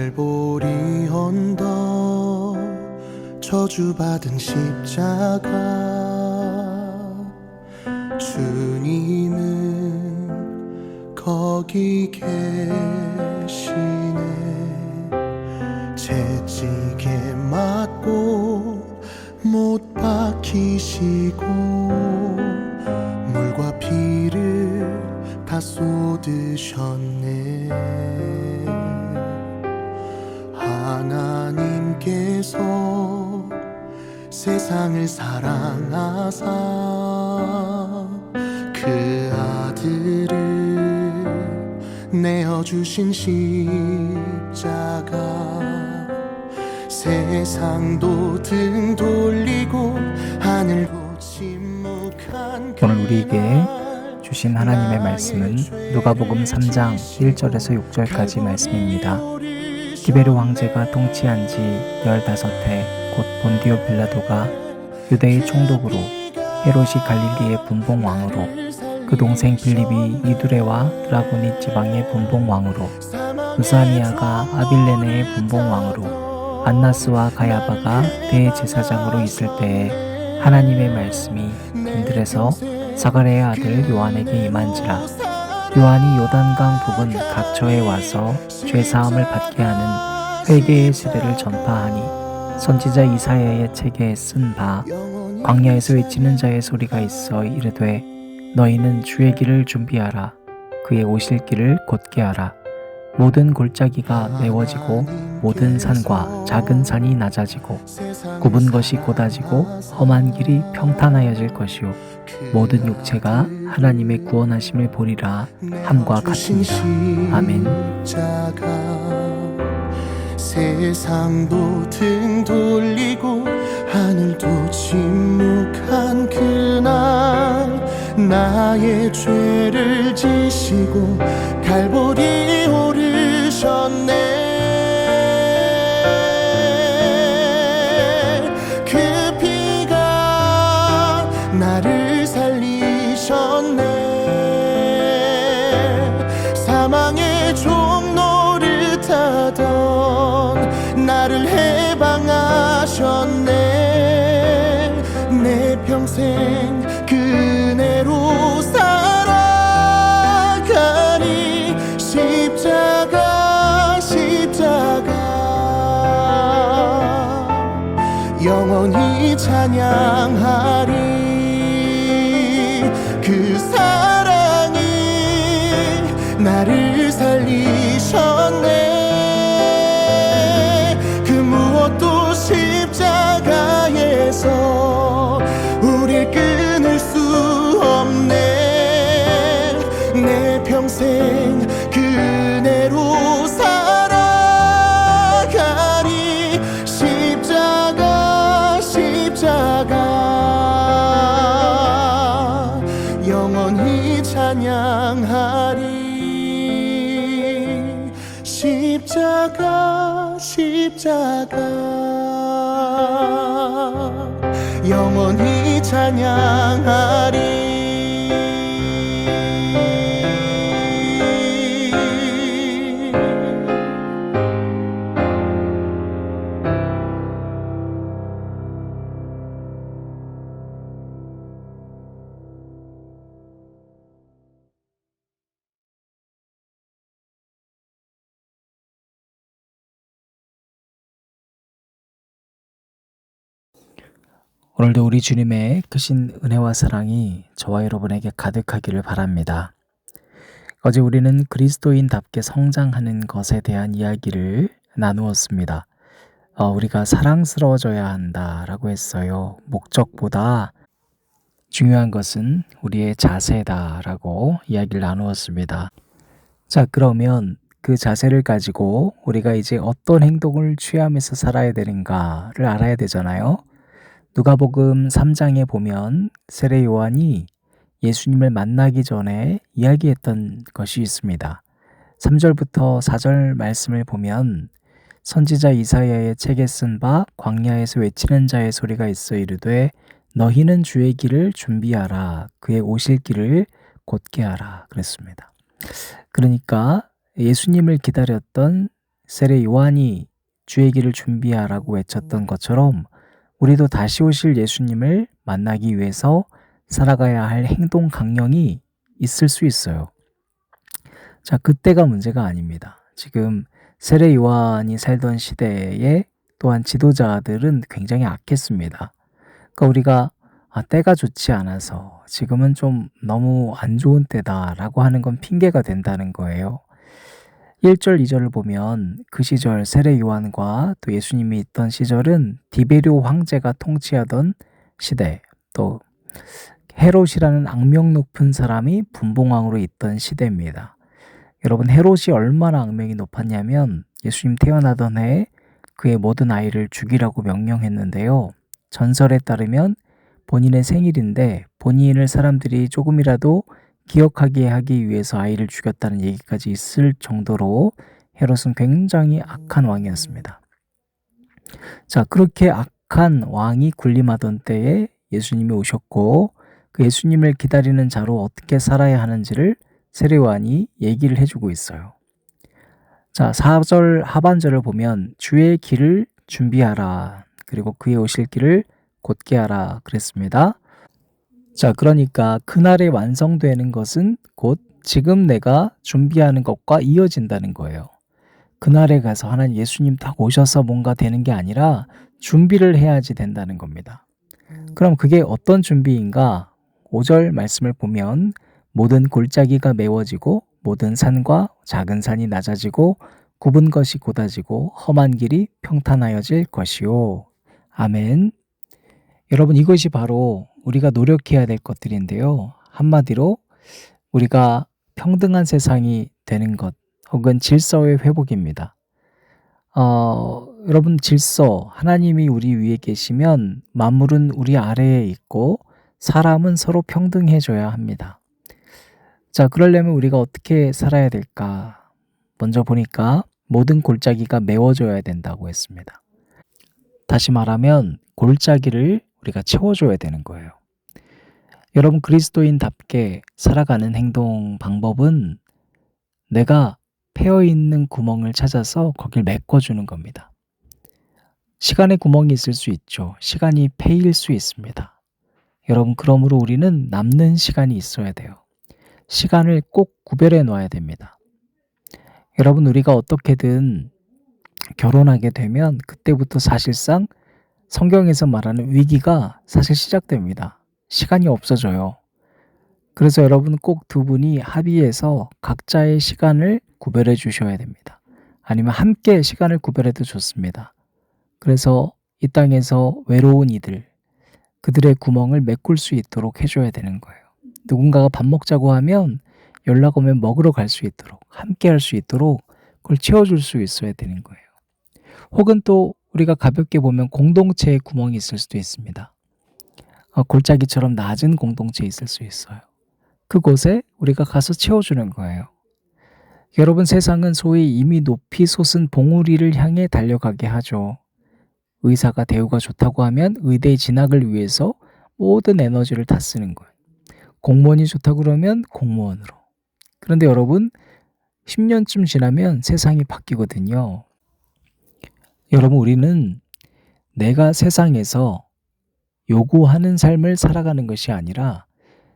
갈보리 언덕 저주받은 십자가 주님은 거기 계시네. 채찍에 맞고 못 박히시고 물과 피를 다 쏟으셨네. 하나님께서 세상을 사랑하사 그 아들을 내어주신 십자가 세상도 등 돌리고 하늘도 침묵한 오늘 우리에게 주신 하나님의 말씀은 누가복음 3장 1절에서 6절까지 말씀입니다. 디베르 황제가 통치한 지 15해 곧 본디오 빌라도가 유대의 총독으로 헤롯이 갈릴리의 분봉왕으로 그 동생 빌립이 이두레와 드라고니 지방의 분봉왕으로 루사니아가 아빌레네의 분봉왕으로 안나스와 가야바가 대제사장으로 있을 때에 하나님의 말씀이 빈들에서 사가랴의 아들 요한에게 임한지라. 요한이 요단강 부근 각처에 와서 죄사함을 받게 하는 회개의 시대를 전파하니 선지자 이사야의 책에 쓴 바 광야에서 외치는 자의 소리가 있어 이르되 너희는 주의 길을 준비하라. 그의 오실 길을 곧게 하라. 모든 골짜기가 메워지고 모든 산과 작은 산이 낮아지고 굽은 것이 곧아지고 험한 길이 평탄하여질 것이요 모든 육체가 하나님의 구원하심을 보리라 함과 같으니라. 아멘. 세상도 등 돌리고 하늘도 침묵한 그날 나의 죄를 지시고 갈보리 오르셨네. 그 피가 나를 살리셨네. 사망의 종 노릇하던 나를 해방하셨네. 내 평생 그네로 살아가니 십자가 영원히 찬양하리. 그 사랑이 나를 살리셨네. 그 무엇도 십자가에서 우릴 끊을 수 없네. 내 평생 그네로 살아가리. 십자가 영원히 찬양하리. 십자가 영원히 찬양하리. 오늘도 우리 주님의 크신 은혜와 사랑이 저와 여러분에게 가득하기를 바랍니다. 어제 우리는 그리스도인답게 성장하는 것에 대한 이야기를 나누었습니다. 우리가 사랑스러워져야 한다라고 했어요. 목적보다 중요한 것은 우리의 자세다라고 이야기를 나누었습니다. 자, 그러면 그 자세를 가지고 우리가 이제 어떤 행동을 취하면서 살아야 되는가를 알아야 되잖아요. 누가복음 3장에 보면 세례 요한이 예수님을 만나기 전에 이야기했던 것이 있습니다. 3절부터 4절 말씀을 보면 선지자 이사야의 책에 쓴 바 광야에서 외치는 자의 소리가 있어 이르되 너희는 주의 길을 준비하라. 그의 오실 길을 곧게 하라. 그랬습니다. 그러니까 예수님을 기다렸던 세례 요한이 주의 길을 준비하라고 외쳤던 것처럼 우리도 다시 오실 예수님을 만나기 위해서 살아가야 할 행동 강령이 있을 수 있어요. 자, 그때가 문제가 아닙니다. 지금 세례 요한이 살던 시대에 또한 지도자들은 굉장히 악했습니다. 그러니까 우리가 때가 좋지 않아서 지금은 좀 너무 안 좋은 때다라고 하는 건 핑계가 된다는 거예요. 1절, 2절을 보면 그 시절 세례 요한과 또 예수님이 있던 시절은 디베리오 황제가 통치하던 시대, 또 헤롯이라는 악명 높은 사람이 분봉왕으로 있던 시대입니다. 여러분, 헤롯이 얼마나 악명이 높았냐면 예수님 태어나던 해에 그의 모든 아이를 죽이라고 명령했는데요. 전설에 따르면 본인의 생일인데 본인을 사람들이 조금이라도 기억하게 하기 위해서 아이를 죽였다는 얘기까지 있을 정도로 헤롯은 굉장히 악한 왕이었습니다. 자, 그렇게 악한 왕이 군림하던 때에 예수님이 오셨고 그 예수님을 기다리는 자로 어떻게 살아야 하는지를 세례 요한이 얘기를 해주고 있어요. 자, 4절 하반절을 보면 주의 길을 준비하라. 그리고 그의 오실 길을 곧게 하라 그랬습니다. 자, 그러니까 그날에 완성되는 것은 곧 지금 내가 준비하는 것과 이어진다는 거예요. 그날에 가서 하나님 예수님 딱 오셔서 뭔가 되는 게 아니라 준비를 해야지 된다는 겁니다. 그럼 그게 어떤 준비인가? 5절 말씀을 보면 모든 골짜기가 메워지고 모든 산과 작은 산이 낮아지고 굽은 것이 곧아지고 험한 길이 평탄하여질 것이요. 아멘. 여러분, 이것이 바로 우리가 노력해야 될 것들인데요. 한마디로 우리가 평등한 세상이 되는 것 혹은 질서의 회복입니다. 여러분, 질서, 하나님이 우리 위에 계시면 만물은 우리 아래에 있고 사람은 서로 평등해져야 합니다. 자, 그러려면 우리가 어떻게 살아야 될까? 먼저 보니까 모든 골짜기가 메워져야 된다고 했습니다. 다시 말하면 골짜기를 우리가 채워줘야 되는 거예요. 여러분, 그리스도인답게 살아가는 행동 방법은 내가 패어있는 구멍을 찾아서 거길 메꿔주는 겁니다. 시간에 구멍이 있을 수 있죠. 시간이 패일 수 있습니다. 여러분, 그러므로 우리는 남는 시간이 있어야 돼요. 시간을 꼭 구별해 놔야 됩니다. 여러분, 우리가 어떻게든 결혼하게 되면 그때부터 사실상 성경에서 말하는 위기가 사실 시작됩니다. 시간이 없어져요. 그래서 여러분, 꼭 두 분이 합의해서 각자의 시간을 구별해 주셔야 됩니다. 아니면 함께 시간을 구별해도 좋습니다. 그래서 이 땅에서 외로운 이들, 그들의 구멍을 메꿀 수 있도록 해줘야 되는 거예요. 누군가가 밥 먹자고 하면 연락 오면 먹으러 갈 수 있도록, 함께 할 수 있도록 그걸 채워줄 수 있어야 되는 거예요. 혹은 또 우리가 가볍게 보면 공동체에 구멍이 있을 수도 있습니다. 골짜기처럼 낮은 공동체에 있을 수 있어요. 그곳에 우리가 가서 채워주는 거예요. 여러분, 세상은 소위 이미 높이 솟은 봉우리를 향해 달려가게 하죠. 의사가 대우가 좋다고 하면 의대 진학을 위해서 모든 에너지를 다 쓰는 거예요. 공무원이 좋다고 그러면 공무원으로. 그런데 여러분, 10년쯤 지나면 세상이 바뀌거든요. 여러분, 우리는 내가 세상에서 요구하는 삶을 살아가는 것이 아니라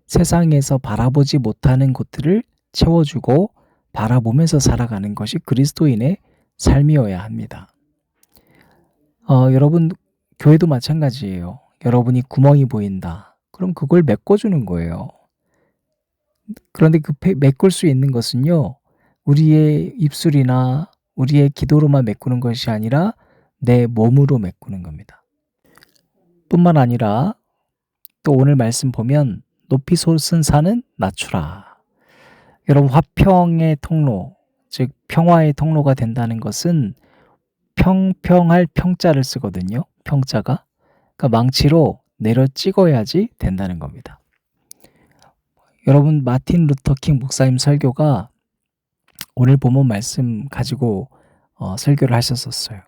세상에서 바라보지 못하는 것들을 채워주고 바라보면서 살아가는 것이 그리스도인의 삶이어야 합니다. 여러분, 교회도 마찬가지예요. 여러분이 구멍이 보인다. 그럼 그걸 메꿔주는 거예요. 그런데 그 메꿀 수 있는 것은요, 우리의 입술이나 우리의 기도로만 메꾸는 것이 아니라 내 몸으로 메꾸는 겁니다. 뿐만 아니라 또 오늘 말씀 보면 높이 솟은 산은 낮추라. 여러분, 화평의 통로, 즉 평화의 통로가 된다는 것은 평평할 평자를 쓰거든요. 평자가. 그러니까 망치로 내려 찍어야지 된다는 겁니다. 여러분, 마틴 루터 킹 목사님 설교가 오늘 본문 말씀 가지고 설교를 하셨었어요.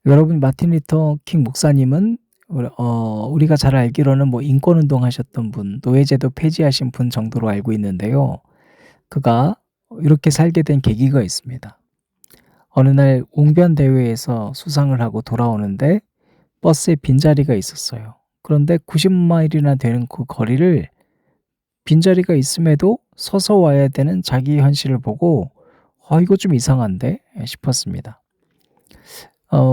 여러분, 마틴 루터 킹 목사님은 우리가 잘 알기로는 뭐 인권운동 하셨던 분, 노예제도 폐지하신 분 정도로 알고 있는데요. 그가 이렇게 살게 된 계기가 있습니다. 어느 날 웅변 대회에서 수상을 하고 돌아오는데 버스에 빈자리가 있었어요. 그런데 90마일이나 되는 그 거리를 빈자리가 있음에도 서서 와야 되는 자기 현실을 보고 이거 좀 이상한데 싶었습니다.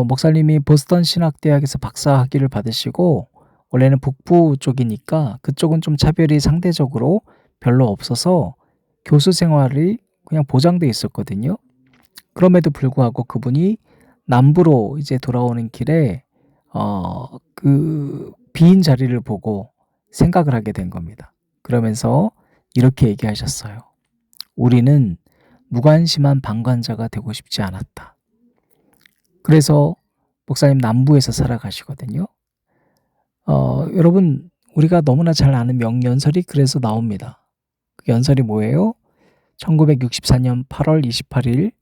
목사님이 보스턴 신학대학에서 박사 학위를 받으시고 원래는 북부 쪽이니까 그쪽은 좀 차별이 상대적으로 별로 없어서 교수 생활이 그냥 보장돼 있었거든요. 그럼에도 불구하고 그분이 남부로 이제 돌아오는 길에 그 빈 자리를 보고 생각을 하게 된 겁니다. 그러면서 이렇게 얘기하셨어요. 우리는 무관심한 방관자가 되고 싶지 않았다. 그래서 목사님 남부에서 살아가시거든요. 여러분 우리가 너무나 잘 아는 명연설이 그래서 나옵니다. 그 연설이 뭐예요? 1964년 8월 28일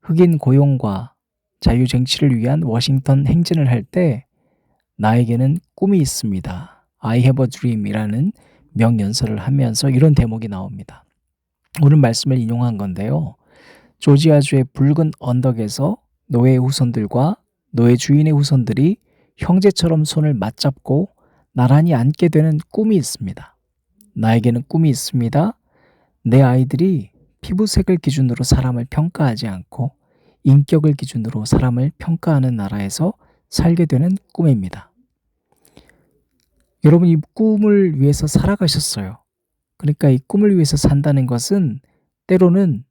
흑인 고용과 자유쟁취를 위한 워싱턴 행진을 할 때 나에게는 꿈이 있습니다. I have a dream 이라는 명연설을 하면서 이런 대목이 나옵니다. 오늘 말씀을 인용한 건데요. 조지아주의 붉은 언덕에서 노예 후손들과 노예 주인의 후손들이 형제처럼 손을 맞잡고 나란히 앉게 되는 꿈이 있습니다. 나에게는 꿈이 있습니다. 내 아이들이 피부색을 기준으로 사람을 평가하지 않고 인격을 기준으로 사람을 평가하는 나라에서 살게 되는 꿈입니다. 여러분 이 꿈을 위해서 살아가셨어요. 그러니까 이 꿈을 위해서 산다는 것은 때로는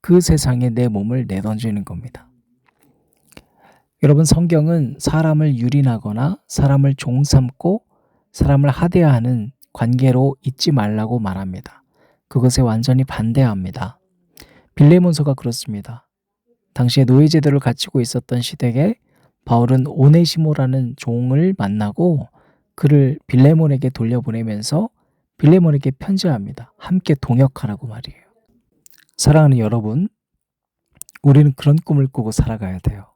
그 세상에 내 몸을 내던지는 겁니다. 여러분 성경은 사람을 유린하거나 사람을 종삼고 사람을 하대하는 관계로 있지 말라고 말합니다. 그것에 완전히 반대합니다. 빌레몬서가 그렇습니다. 당시에 노예제도를 갖추고 있었던 시대에 바울은 오네시모라는 종을 만나고 그를 빌레몬에게 돌려보내면서 빌레몬에게 편지합니다. 함께 동역하라고 말이에요. 사랑하는 여러분, 우리는 그런 꿈을 꾸고 살아가야 돼요.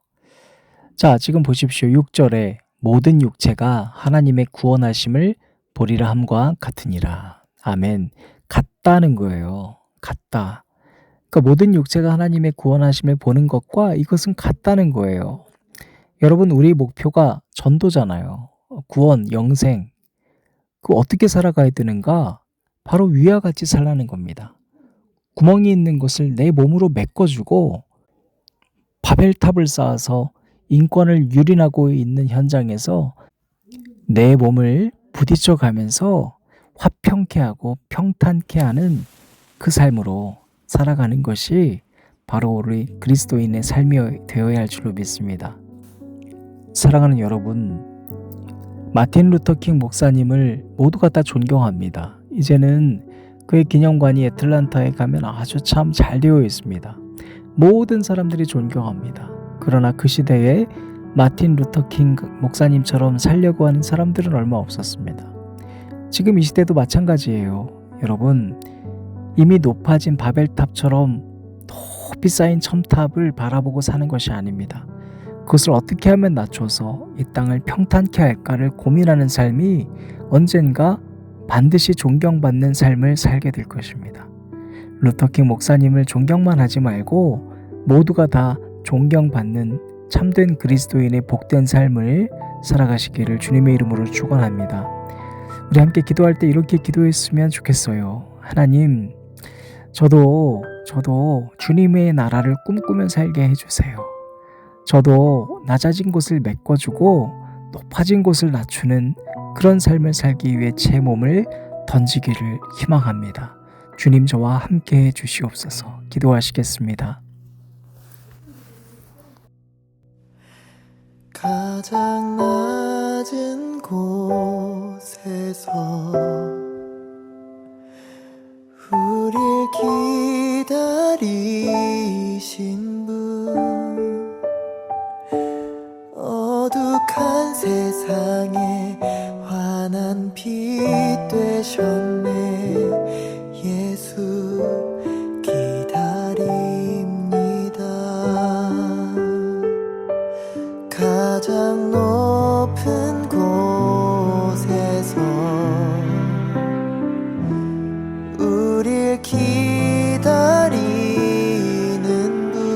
자, 지금 보십시오. 6절에 모든 육체가 하나님의 구원하심을 보리라 함과 같으니라. 아멘. 같다는 거예요. 같다. 그러니까 모든 육체가 하나님의 구원하심을 보는 것과 이것은 같다는 거예요. 여러분 우리 목표가 전도잖아요. 구원, 영생. 그 어떻게 살아가야 되는가? 바로 위와 같이 살라는 겁니다. 구멍이 있는 것을 내 몸으로 메꿔주고 바벨탑을 쌓아서 인권을 유린하고 있는 현장에서 내 몸을 부딪혀 가면서 화평케 하고 평탄케 하는 그 삶으로 살아가는 것이 바로 우리 그리스도인의 삶이 되어야 할 줄로 믿습니다. 사랑하는 여러분, 마틴 루터킹 목사님을 모두가 다 존경합니다. 이제는 그의 기념관이 애틀란타에 가면 아주 참 잘 되어 있습니다. 모든 사람들이 존경합니다. 그러나 그 시대에 마틴 루터킹 목사님처럼 살려고 하는 사람들은 얼마 없었습니다. 지금 이 시대도 마찬가지예요. 여러분, 이미 높아진 바벨탑처럼 높이 쌓인 첨탑을 바라보고 사는 것이 아닙니다. 그것을 어떻게 하면 낮춰서 이 땅을 평탄케 할까를 고민하는 삶이 언젠가 반드시 존경받는 삶을 살게 될 것입니다. 루터킹 목사님을 존경만 하지 말고 모두가 다 존경받는 참된 그리스도인의 복된 삶을 살아가시기를 주님의 이름으로 축원합니다. 우리 함께 기도할 때 이렇게 기도했으면 좋겠어요. 하나님, 저도 주님의 나라를 꿈꾸며 살게 해주세요. 저도 낮아진 곳을 메꿔주고 높아진 곳을 낮추는 그런 삶을 살기 위해 제 몸을 던지기를 희망합니다. 주님 저와 함께 해주시옵소서. 기도하시겠습니다. 가장 낮은 곳에서 우릴 기다리신 분, 어둑한 세상에 환한 빛 되셨네. 예수 기다립니다. 가장 높은 곳에서 우릴 기다리는 분,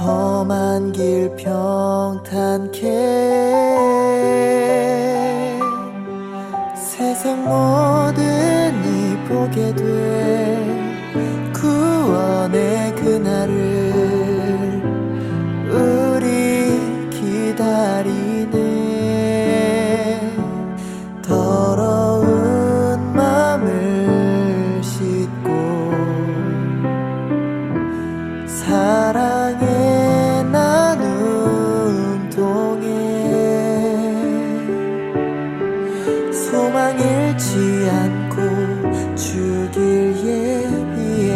험한 길 평탄케 세상 모든 이 보게 돼 구원의 그날을 우리 기다리네 더러운 맘을 씻고 사랑의 나눔 통해 소망 잃지 않고 주길 예비해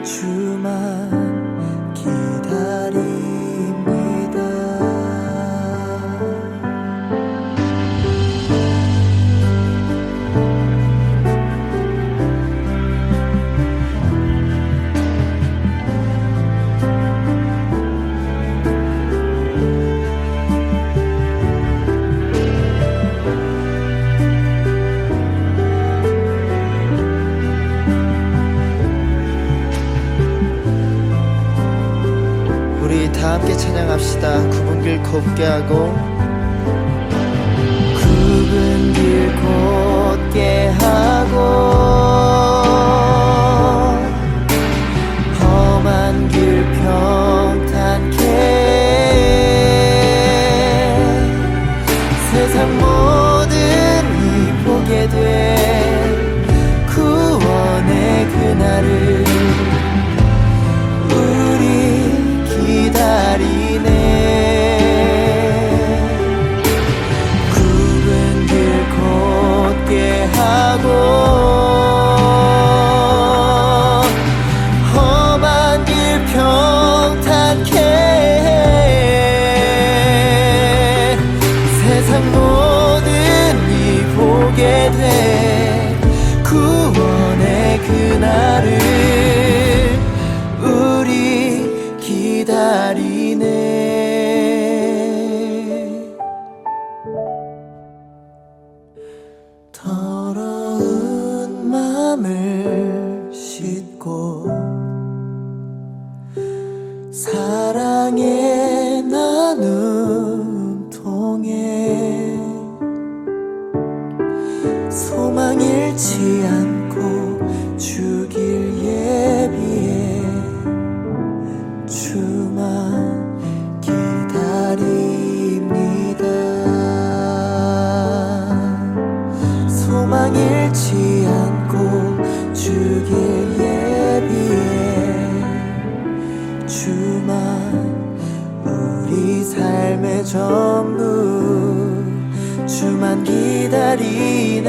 주만 기다립니다. 우리 다 함께 찬양합시다. 굽은 길 곱게 하고 굽은 길 곧게 하고 험한 길 평탄케 세상 모든 이 보게 돼 구원의 그날을 기다리네 굽은 길 곧게 하고 험한 길 평탄케 세상 모든 이 보게 돼 구원의 그날을 기다리네 더러운 맘을 씻고 사랑의 나눔 통해 소망 잃지 않고 주길 예비해 주만 기다립니다. 소망 잃지 않고 주길 예비해 주만 우리 삶의 전부 주만 기다리네